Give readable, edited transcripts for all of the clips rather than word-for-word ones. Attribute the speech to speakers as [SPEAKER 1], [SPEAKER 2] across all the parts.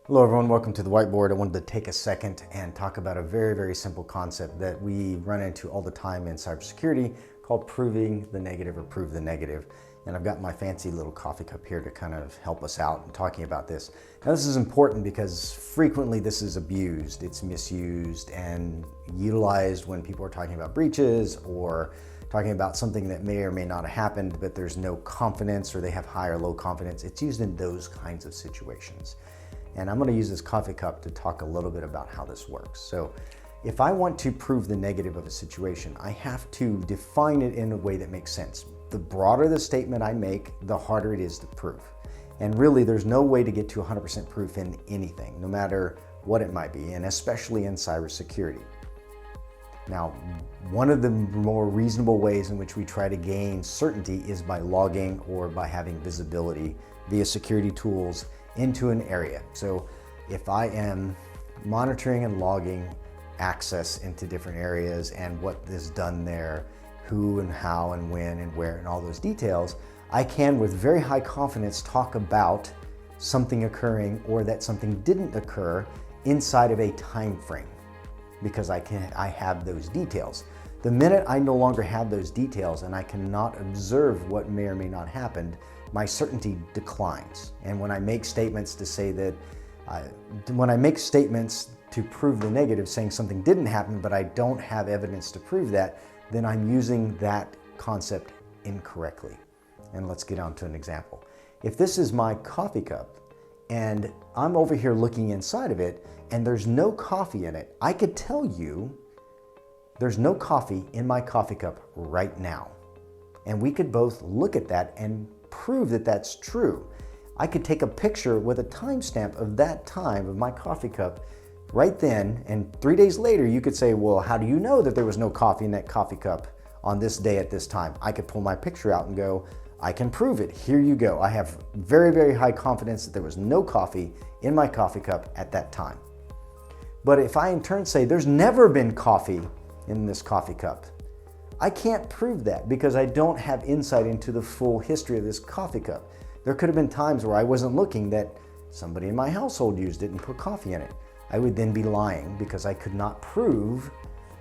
[SPEAKER 1] Hello everyone, welcome to the whiteboard. I wanted to take a second and talk about a very simple concept that we run into all the time in cybersecurity called proving the negative or prove the negative. And I've got my fancy little coffee cup here to kind of help us out in talking about this. Now this is important because frequently this is abused, it's misused and utilized when people are talking about breaches or talking about something that may or may not have happened, but there's no confidence or they have high or low confidence. It's used in those kinds of situations. And I'm going to use this coffee cup to talk a little bit about how this works. So if I want to prove the negative of a situation, I have to define it in a way that makes sense. The broader the statement I make, the harder it is to prove. And really, there's no way to get to 100% proof in anything, no matter what it might be, and especially in cybersecurity. Now, one of the more reasonable ways in which we try to gain certainty is by logging or by having visibility via security tools into an area. So if I am monitoring and logging access into different areas and what is done there, who and how and when and where and all those details, I can with very high confidence talk about something occurring or that something didn't occur inside of a time frame because I have those details. The minute I no longer have those details and I cannot observe what may or may not happen, my certainty declines. And when I make statements to say that, when I make statements to prove the negative, saying something didn't happen, but I don't have evidence to prove that, then I'm using that concept incorrectly. And let's get on to an example. If this is my coffee cup and I'm over here looking inside of it and there's no coffee in it, I could tell you there's no coffee in my coffee cup right now. And we could both look at that and prove that that's true. I could take a picture with a timestamp of that time of my coffee cup right then, and 3 days later you could say, well, how do you know that there was no coffee in that coffee cup on this day at this time? I could pull my picture out and go, I can prove it. Here you go. I have very high confidence that there was no coffee in my coffee cup at that time. But if I in turn say there's never been coffee in this coffee cup, I can't prove that because I don't have insight into the full history of this coffee cup. There could have been times where I wasn't looking that somebody in my household used it and put coffee in it. I would then be lying because I could not prove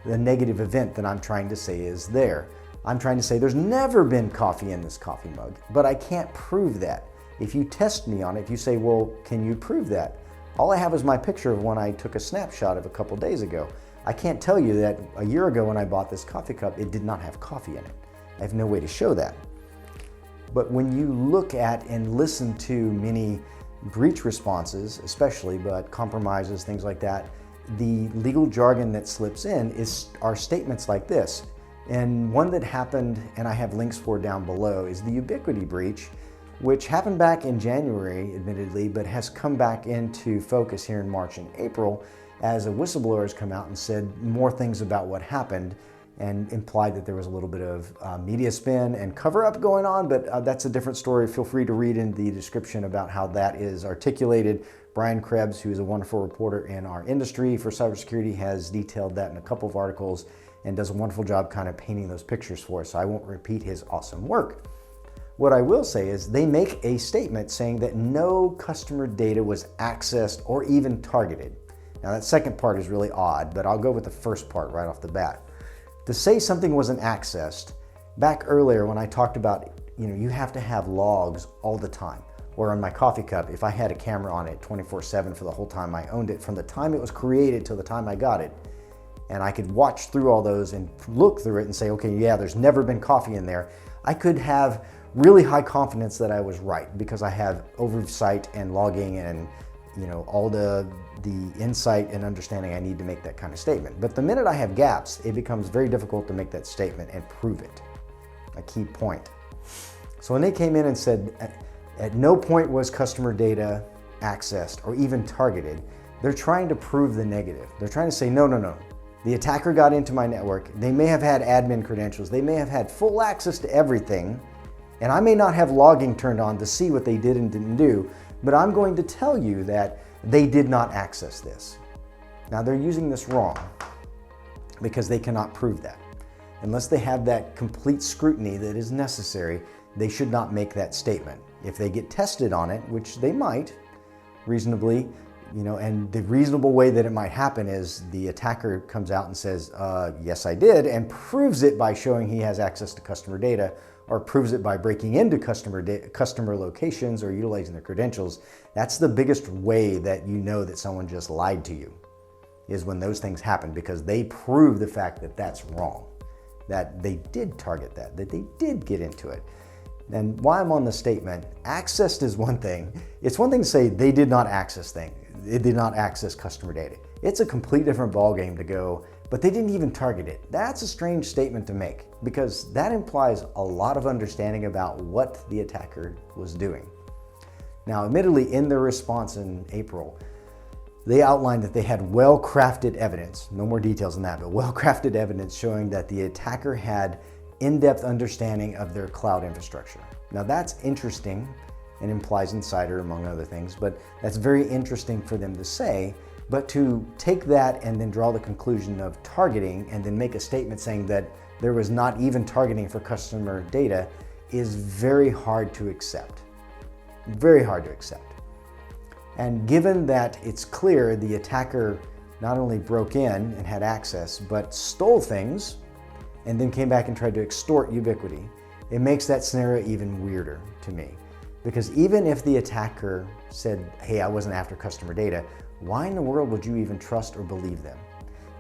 [SPEAKER 1] the negative event that I'm trying to say is there. I'm trying to say there's never been coffee in this coffee mug, but I can't prove that. If you test me on it, if you say, well, can you prove that? All I have is my picture of when I took a snapshot of a couple days ago. I can't tell you that a year ago when I bought this coffee cup, it did not have coffee in it. I have no way to show that. But when you look at and listen to many breach responses, especially, but compromises, things like that, the legal jargon that slips in are statements like this. And one that happened, and I have links for down below, is the Ubiquity breach, which happened back in January, admittedly, but has come back into focus here in March and April, as a whistleblower has come out and said more things about what happened and implied that there was a little bit of media spin and cover-up going on, but that's a different story. Feel free to read in the description about how that is articulated. Brian Krebs, who is a wonderful reporter in our industry for cybersecurity, has detailed that in a couple of articles and does a wonderful job kind of painting those pictures for us, so I won't repeat his awesome work. What I will say is they make a statement saying that no customer data was accessed or even targeted. Now that second part is really odd, but I'll go with the first part right off the bat. To say something wasn't accessed, back earlier when I talked about, you have to have logs all the time. Or on my coffee cup, if I had a camera on it 24/7 for the whole time I owned it, from the time it was created till the time I got it, and I could watch through all those and look through it and say, okay, yeah, there's never been coffee in there, I could have really high confidence that I was right because I have oversight and logging and all the insight and understanding I need to make that kind of statement. But the minute I have gaps, it becomes very difficult to make that statement and prove it. A key point. So when they came in and said, at no point was customer data accessed or even targeted, they're trying to prove the negative. They're trying to say, no. The attacker got into my network. They may have had admin credentials. They may have had full access to everything. And I may not have logging turned on to see what they did and didn't do, but I'm going to tell you that they did not access this. Now they're using this wrong because they cannot prove that. Unless they have that complete scrutiny that is necessary, they should not make that statement. If they get tested on it, which they might reasonably, And the reasonable way that it might happen is the attacker comes out and says, yes, I did, and proves it by showing he has access to customer data, or proves it by breaking into customer locations or utilizing their credentials. That's the biggest way that you know that someone just lied to you, is when those things happen, because they prove the fact that that's wrong, that they did target that they did get into it. And while I'm on the statement, accessed is one thing. It's one thing to say they did not access things. It did not access customer data. It's a complete different ballgame to go, but they didn't even target it. That's a strange statement to make, because that implies a lot of understanding about what the attacker was doing. Now, admittedly, in their response in April, they outlined that they had well-crafted evidence, no more details than that, but well-crafted evidence showing that the attacker had in-depth understanding of their cloud infrastructure. Now that's interesting and implies insider, among other things, but that's very interesting for them to say. But to take that and then draw the conclusion of targeting and then make a statement saying that there was not even targeting for customer data is very hard to accept. Very hard to accept. And given that it's clear the attacker not only broke in and had access, but stole things and then came back and tried to extort Ubiquiti, it makes that scenario even weirder to me. Because even if the attacker said, hey, I wasn't after customer data, why in the world would you even trust or believe them?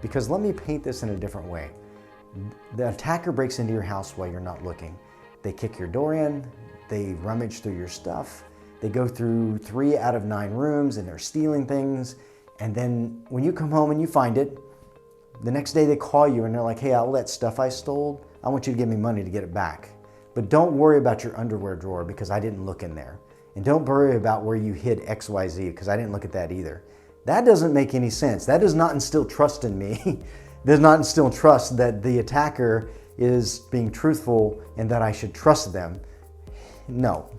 [SPEAKER 1] Because let me paint this in a different way. The attacker breaks into your house while you're not looking. They kick your door in, they rummage through your stuff, they go through 3 out of 9 rooms and they're stealing things. And then when you come home and you find it, the next day they call you and they're like, hey, all that stuff I stole, I want you to give me money to get it back. But don't worry about your underwear drawer because I didn't look in there. And don't worry about where you hid XYZ because I didn't look at that either. That doesn't make any sense. That does not instill trust in me. Does not instill trust that the attacker is being truthful and that I should trust them. No,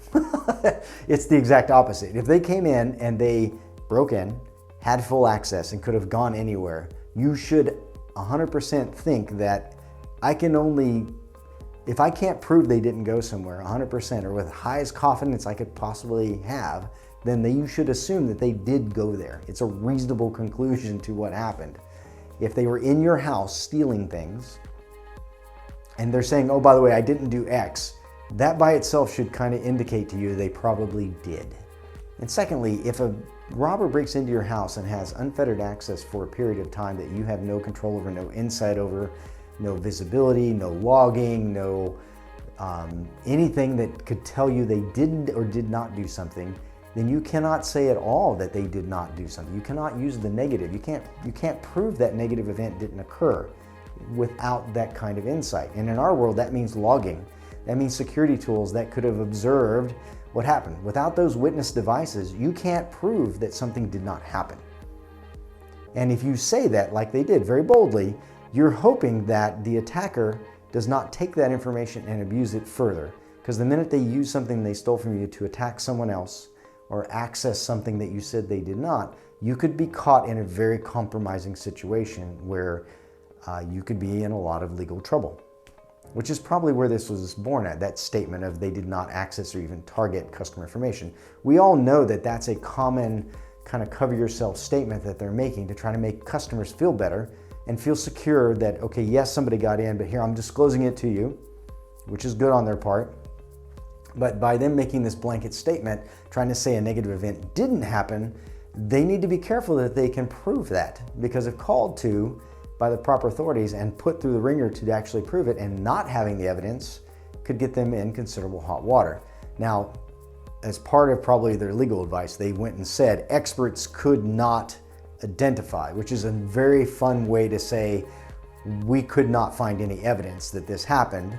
[SPEAKER 1] it's the exact opposite. If they came in and they broke in, had full access and could have gone anywhere, you should 100% think that if I can't prove they didn't go somewhere 100% or with the highest confidence I could possibly have, then you should assume that they did go there. It's a reasonable conclusion to what happened. If they were in your house stealing things and they're saying, oh, by the way, I didn't do X, that by itself should kind of indicate to you they probably did. And secondly, if a robber breaks into your house and has unfettered access for a period of time that you have no control over, no insight over, no visibility, no logging, no anything that could tell you they didn't or did not do something, then you cannot say at all that they did not do something. You cannot use the negative. You can't prove that negative event didn't occur without that kind of insight. And in our world, that means logging. That means security tools that could have observed what happened. Without those witness devices, you can't prove that something did not happen. And if you say that, like they did very boldly, you're hoping that the attacker does not take that information and abuse it further. Because the minute they use something they stole from you to attack someone else or access something that you said they did not, you could be caught in a very compromising situation where you could be in a lot of legal trouble. Which is probably where this was born at, that statement of they did not access or even target customer information. We all know that that's a common kind of cover yourself statement that they're making to try to make customers feel better and feel secure that, okay, yes, somebody got in, but here I'm disclosing it to you, which is good on their part. But by them making this blanket statement, trying to say a negative event didn't happen, they need to be careful that they can prove that, because if called to by the proper authorities and put through the ringer to actually prove it, and not having the evidence could get them in considerable hot water. Now, as part of probably their legal advice, they went and said experts could not identify, which is a very fun way to say we could not find any evidence that this happened,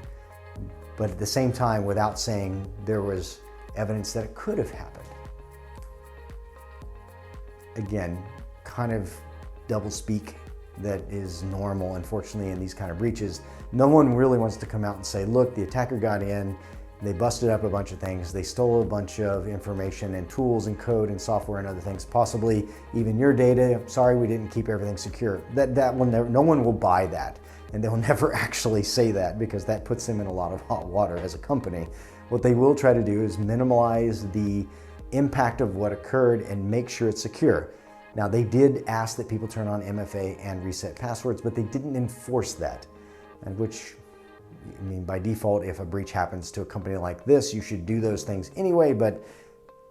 [SPEAKER 1] but at the same time without saying there was evidence that it could have happened. Again, kind of doublespeak that is normal, unfortunately, in these kind of breaches. No one really wants to come out and say, look, the attacker got in, they busted up a bunch of things, they stole a bunch of information and tools and code and software and other things, possibly even your data. Sorry, we didn't keep everything secure. That will never, no one will buy that, and they'll never actually say that, because that puts them in a lot of hot water as a company. What they will try to do is minimize the impact of what occurred and make sure it's secure. Now, they did ask that people turn on MFA and reset passwords, but they didn't enforce that, and which, I mean, by default, if a breach happens to a company like this, you should do those things anyway, but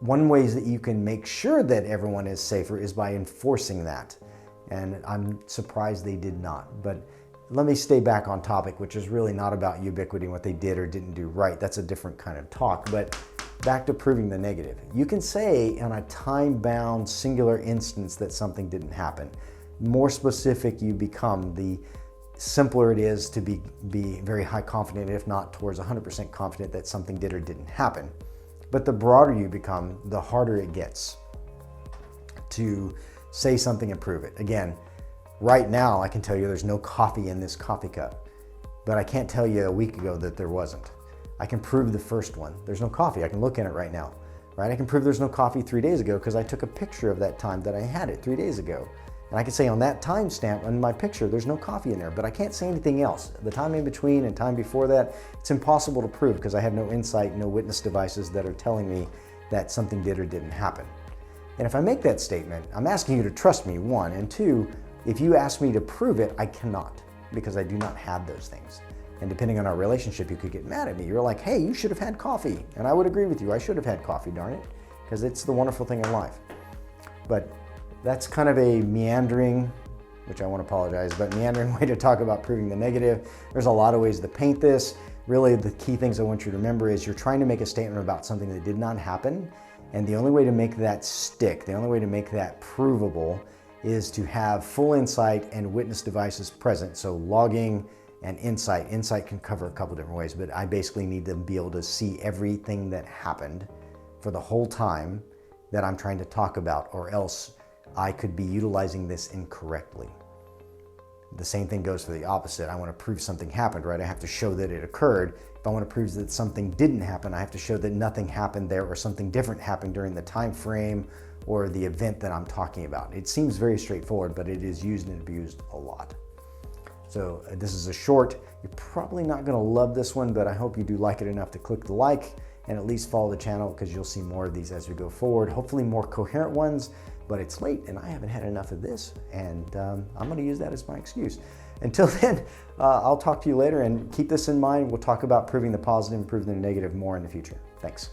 [SPEAKER 1] one way that you can make sure that everyone is safer is by enforcing that. And I'm surprised they did not. But let me stay back on topic, which is really not about Ubiquity and what they did or didn't do right. That's a different kind of talk. But back to proving the negative. You can say in a time-bound singular instance that something didn't happen. More specific you become, the simpler it is to be very high confident, if not towards 100% confident that something did or didn't happen. But the broader you become, the harder it gets to say something and prove it. Again, right now I can tell you there's no coffee in this coffee cup, but I can't tell you a week ago that there wasn't. I can prove the first one. There's no coffee. I can look at it right now, right? I can prove there's no coffee 3 days ago because I took a picture of that time that I had it 3 days ago. And I can say on that timestamp in my picture, there's no coffee in there, but I can't say anything else. The time in between and time before that, it's impossible to prove because I have no insight, no witness devices that are telling me that something did or didn't happen. And if I make that statement, I'm asking you to trust me, one, and two, if you ask me to prove it, I cannot because I do not have those things. And depending on our relationship, you could get mad at me. You're like, hey, you should have had coffee. And I would agree with you. I should have had coffee, darn it, because it's the wonderful thing in life. But that's kind of a meandering, which I want to apologize, but meandering way to talk about proving the negative. There's a lot of ways to paint this. Really, the key things I want you to remember is you're trying to make a statement about something that did not happen. And the only way to make that stick, the only way to make that provable is to have full insight and witness devices present. So logging and insight. Insight can cover a couple different ways, but I basically need to be able to see everything that happened for the whole time that I'm trying to talk about, or else I could be utilizing this incorrectly. The same thing goes for the opposite. I want to prove something happened, right? I have to show that it occurred. If I want to prove that something didn't happen, I have to show that nothing happened there or something different happened during the time frame or the event that I'm talking about. It seems very straightforward, but it is used and abused a lot. So this is a short. You're probably not going to love this one, but I hope you do like it enough to click the like and at least follow the channel because you'll see more of these as we go forward. Hopefully more coherent ones, but it's late and I haven't had enough of this, and I'm going to use that as my excuse. Until then, I'll talk to you later, and keep this in mind. We'll talk about proving the positive and proving the negative more in the future. Thanks.